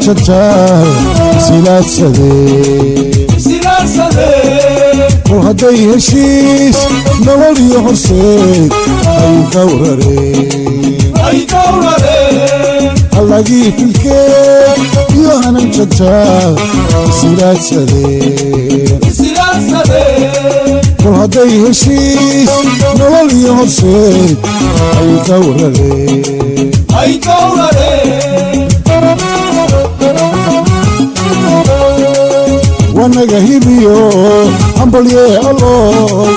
جتال سيلات سدي وهدي هشيس نولي هرسيك أي دوررين اللاقي في الكيك يوهنا جتال سيلات سدي وهدي هشيس نولي هرسيك أي دوررين wanaga hibiyo ambalye alloy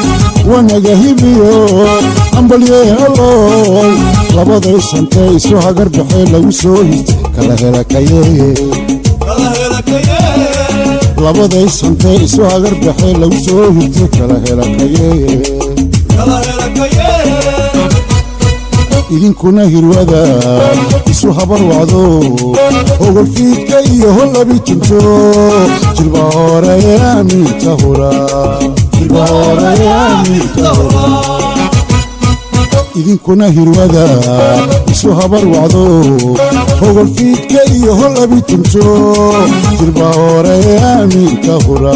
wanaga hibiyo ambalye alloy labaday santay soo hagar baxay lagu soo histay kala helakaye labaday santay soo hagar baxay lagu soo histay kala helakaye idinkuna hirwada isu habar wacdo ogol fiidka iyo hollabi tunto jirba hore aaminta hura idinkuna hirwada isu habar wacdo ogol fiidka iyo hollabi tunto jirba hore aaminta hura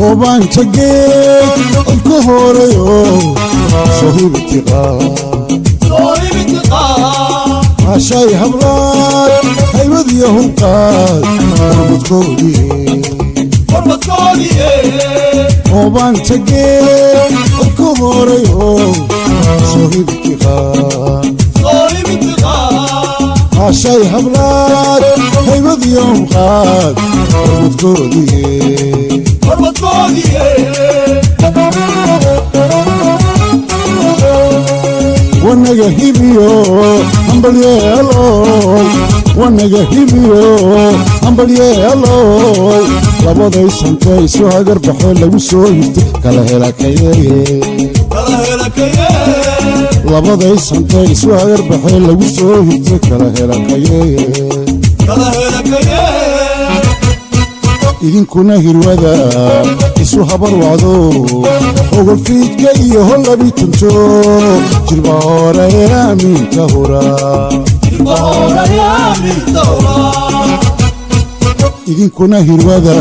وبان تجيك الكهوريو صهيب اتقاء عشاي هبلات هيبد يهم قاد قربت كودي وبان تجيك الكهوريو صهيب اتقاء عشاي هبلات هيبد يهم قاد قربت كودي wanaga hibiyo ambalye alloy wanaga hibiyo ambalye alloy labaday santay soo hagar baxay lagu soo histay kala helakaye labaday santay soo hagar baxay lagu soo histay kala helakaye idinkuna hirwada isu habar wacdo ogol fiidka iyo hollabi tunto jirba hore aaminta hura idinkuna hirwada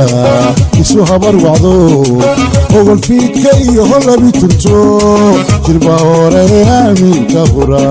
isu habar wacdo ogol fiidka iyo hollabi tunto jirba hore aaminta hura